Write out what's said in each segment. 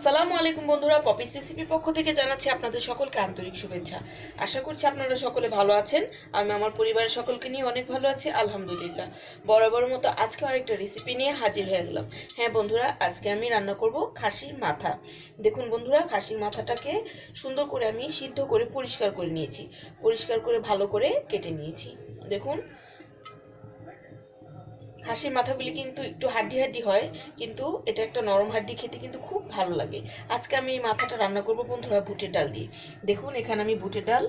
আসসালামু আলাইকুম বন্ধুরা, পপিস রেসিপির পক্ষ থেকে জানাচ্ছি আপনাদের সকলকে আন্তরিক শুভেচ্ছা। আশা করছি আপনারা সকলে ভালো আছেন। আমি আমার পরিবারের সকলকে নিয়ে অনেক ভালো আছি, আলহামদুলিল্লাহ। বরাবর মতো আজকে আরেকটা রেসিপি নিয়ে হাজির হয়ে গেলাম। হ্যাঁ বন্ধুরা, আজকে আমি রান্না করব খাসির মাথা। দেখুন বন্ধুরা, খাসির মাথাটাকে সুন্দর করে আমি সিদ্ধ করে পরিষ্কার করে নিয়েছি। পরিষ্কার করে ভালো করে কেটে নিয়েছি। দেখুন, খাসির মাথাগুলি কিন্তু একটু হাড্ডি হাড্ডি হয়, কিন্তু এটা একটা নরম হাড্ডি, খেতে কিন্তু খুব ভালো লাগে। আজকে আমি এই মাথাটা রান্না করব বন্ধুরা বুটের ডাল দিয়ে। দেখুন, এখানে আমি বুটের ডাল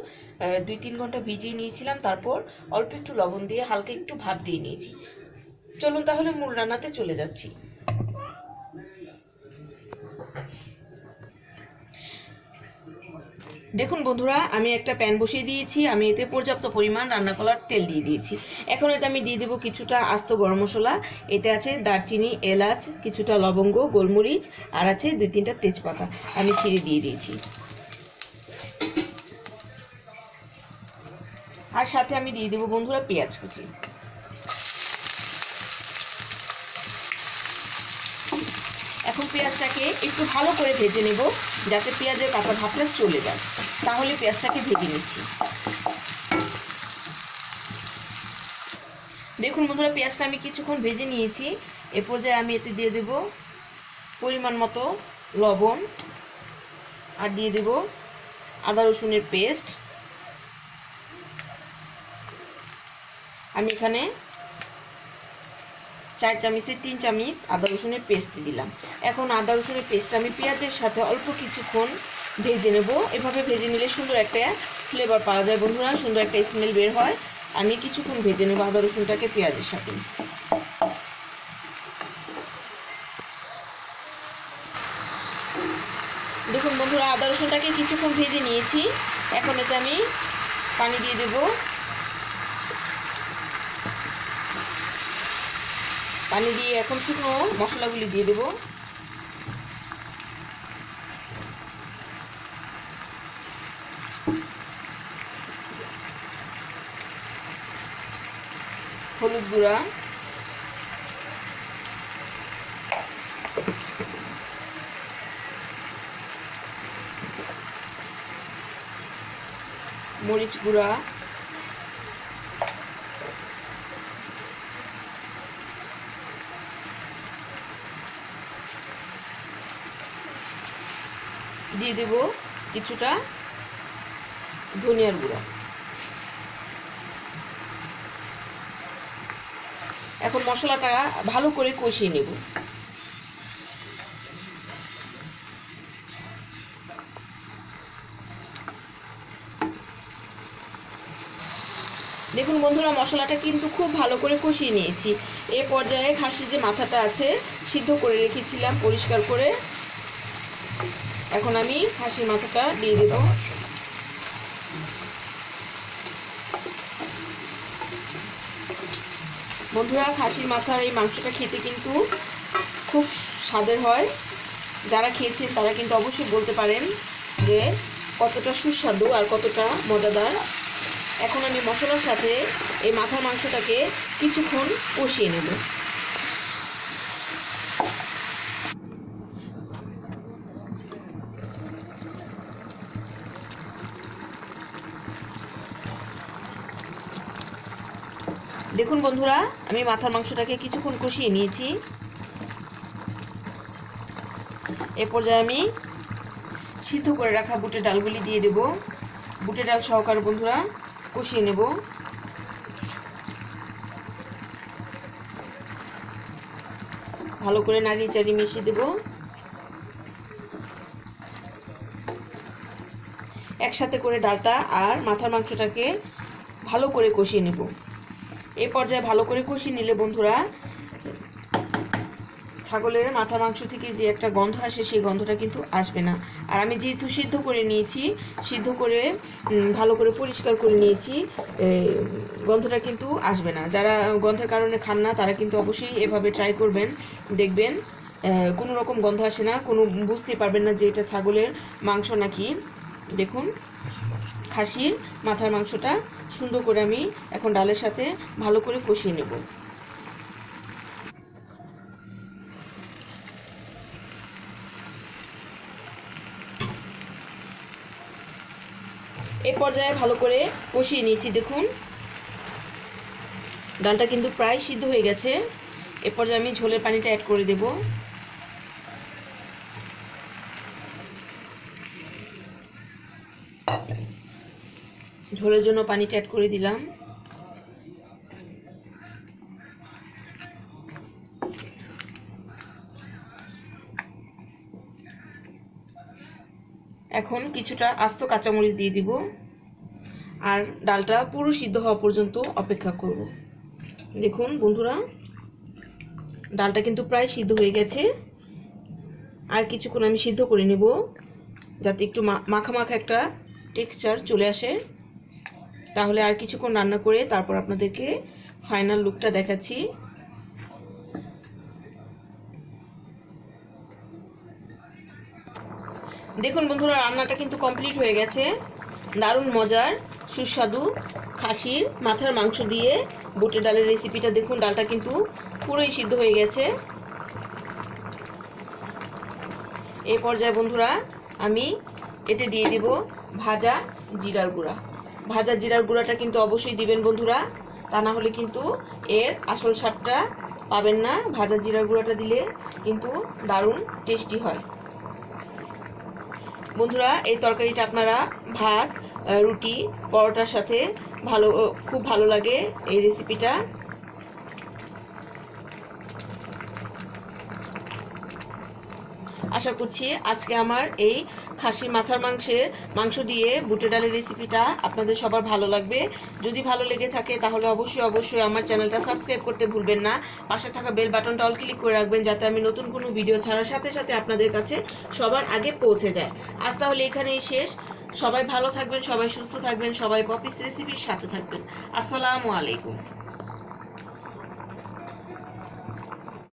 2-3 ঘন্টা ভিজিয়ে নিয়েছিলাম, তারপর অল্প একটু লবণ দিয়ে হালকা একটু ভাপ দিয়ে নিয়েছি। চলুন তাহলে মূল রান্নাতে চলে যাচ্ছি। দেখুন বন্ধুরা, আমি একটা প্যান বসিয়ে দিয়েছি। আমি এতে পর্যাপ্ত পরিমাণ রান্না করার তেল দিয়ে দিয়েছি। এখন এতে আমি দিয়ে দেবো কিছুটা আস্ত গরম মশলা। এতে আছে দারচিনি, এলাচ, কিছুটা লবঙ্গ, গোলমরিচ, আর আছে 2-3টা তেজপাতা আমি ছিঁড়ে দিয়ে দিয়েছি। আর সাথে আমি দিয়ে দেবো বন্ধুরা পেঁয়াজ কুচি। এখন পেঁয়াজটাকে একটু ভালো করে ভেজে নেব, যাতে পেঁয়াজের কাঁচা ভাবটা চলে যায়। তাহলে পেঁয়াজটাকে ভেজে নিচ্ছি। দেখুন বন্ধুরা, পেঁয়াজটা আমি কিছুক্ষণ ভেজে নিয়েছি। এ পর্যায়ে আমি এতে দিয়ে দেব পরিমাণ মতো লবণ, আর দিয়ে দেব আদা রসুনের পেস্ট। আমি এখানে 4 চামচে 3 চামচ আদা রসুনের পেস্ট দিলাম। এখন আদা রসুনের পেস্ট আমি পেঁয়াজের সাথে অল্প কিছুক্ষণ ভেজে নেব। এভাবে ভেজে নিলে সুন্দর একটা ফ্লেভার পাওয়া যায় বন্ধুরা, সুন্দর একটা স্মেল বের হয়। আমি কিছুক্ষণ ভেজে নেব আদা রসুনটাকে পেঁয়াজের সাথে। দেখুন বন্ধুরা, আদা রসুনটাকে কিছুক্ষণ ভেজে নিয়েছি। এখন এতে আমি পানি দিয়ে দেব। পানি দিয়ে এখন শুকনো মশলাগুলি দিয়ে দেব। হলুদ গুঁড়া, মরিচ গুঁড়া, দিয়ে দেব কিছুটা ধনিয়ার গুঁড়া। এখন মশলাটা ভালো করে কষিয়ে নেব। দেখুন বন্ধুরা, মশলাটা কিন্তু খুব ভালো করে কষিয়ে নিয়েছি। এই পর্যায়ে খাসির যে মাথাটা আছে সিদ্ধ করে রেখেছিলাম পরিষ্কার করে, এখন আমি খাসির মাথাটা দিয়ে দেব। বন্ধুরা, খাসির মাথার এই মাংসটা খেতে কিন্তু খুব স্বাদের হয়। যারা খেয়েছেন তারা কিন্তু অবশ্যই বলতে পারেন যে কতটা সুস্বাদু আর কতটা মজাদার। এখন আমি মশলার সাথে এই মাথার মাংসটাকে কিছুক্ষণ কষিয়ে নেব। দেখুন বন্ধুরা, আমি মাথার মাংসটাকে কিছুক্ষণ কষিয়ে নিয়েছি। এ পর্যায়ে আমি সিদ্ধ করে রাখা বুটের ডালগুলি দিয়ে দেব। বুটের ডাল সহকারে বন্ধুরা কষিয়ে নেব। ভালো করে নাড়িয়ে চাড়িয়ে মিশিয়ে দেব। একসাথে করে ডালটা আর মাথার মাংসটাকে ভালো করে কষিয়ে নেব। এই পর্যায়ে ভালো করে কষিয়ে নিলে বন্ধুরা ছাগলের মাথা মাংস থেকে যে একটা গন্ধ আসে সেই গন্ধটা কিন্তু আসবে না। আর আমি যেহেতু সিদ্ধ করে নিয়েছি, সিদ্ধ করে ভালো করে পরিষ্কার করে নিয়েছি, গন্ধটা কিন্তু আসবে না। যারা গন্ধের কারণে খান না তারা কিন্তু অবশ্যই এভাবে ট্রাই করবেন, দেখবেন কোনো রকম গন্ধ আসে না, কোনো বুঝতে পারবেন না যে এটা ছাগলের মাংস নাকি। দেখুন, খাসির মাথার মাংসটা সুন্দর করে আমি এখন ডালের সাথে ভালো করে কষিয়ে নেব। এই পর্যায়ে ভালো করে কষিয়ে নিয়েছি। দেখুন ডালটা কিন্তু প্রায় সিদ্ধ হয়ে গেছে। এ পর্যায়ে আমি ঝোলের পানিটা অ্যাড করে দেব। ঝোলের জন্য পানিটা অ্যাড করে দিলাম। এখন কিছুটা আস্ত কাঁচামরিচ দিয়ে দিব আর ডালটা পুরো সিদ্ধ হওয়া পর্যন্ত অপেক্ষা করব। দেখুন বন্ধুরা ডালটা কিন্তু প্রায় সিদ্ধ হয়ে গেছে। আর কিছুক্ষণ আমি সিদ্ধ করে নেব যাতে একটু মাখা মাখা একটা টেক্সচার চলে আসে। তাহলে আর কিছুক্ষণ রান্না করে তারপর আপনাদেরকে ফাইনাল লুকটা দেখাচ্ছি। দেখুন বন্ধুরা রান্নাটা কিন্তু কমপ্লিট হয়ে গেছে। দারুণ মজার সুস্বাদু খাসির মাথার মাংস দিয়ে বুটের ডালের রেসিপিটা দেখুন ডালটা কিন্তু পুরোই সিদ্ধ হয়ে গেছে। এই পর্যায়ে বন্ধুরা আমি এতে দিয়ে দেব ভাজা জিরার গুঁড়া। ভাজা জিরার গুঁড়াটা কিন্তু অবশ্যই দিবেন বন্ধুরা, তা না হলে কিন্তু এর আসল স্বাদটা পাবেন না। ভাজা জিরার গুঁড়াটা দিলে কিন্তু দারুণ টেস্টি হয়। বন্ধুরা এই তরকারিটা আপনারা ভাত, রুটি, পরোটার সাথে খুব ভালো লাগে এই রেসিপিটা। আশা করছি আজকে আমার এই খাসির মাথার মাংস দিয়ে বুটের ডালের রেসিপিটা আপনাদের সবার ভালো লাগবে। যদি ভালো লেগে থাকে তাহলে অবশ্যই আমার চ্যানেলটা সাবস্ক্রাইব করতে ভুলবেন না। পাশে থাকা বেল বাটনটা অল ক্লিক করে রাখবেন যাতে আমি নতুন কোনো ভিডিও ছাড়ার সাথে সাথে আপনাদের কাছে সবার আগে পৌঁছে যায়। আজ তাহলে এখানেই শেষ। সবাই ভালো থাকবেন, সবাই সুস্থ থাকবেন, সবাই পপিস রেসিপির সাথে থাকবেন। আসসালামু আলাইকুম।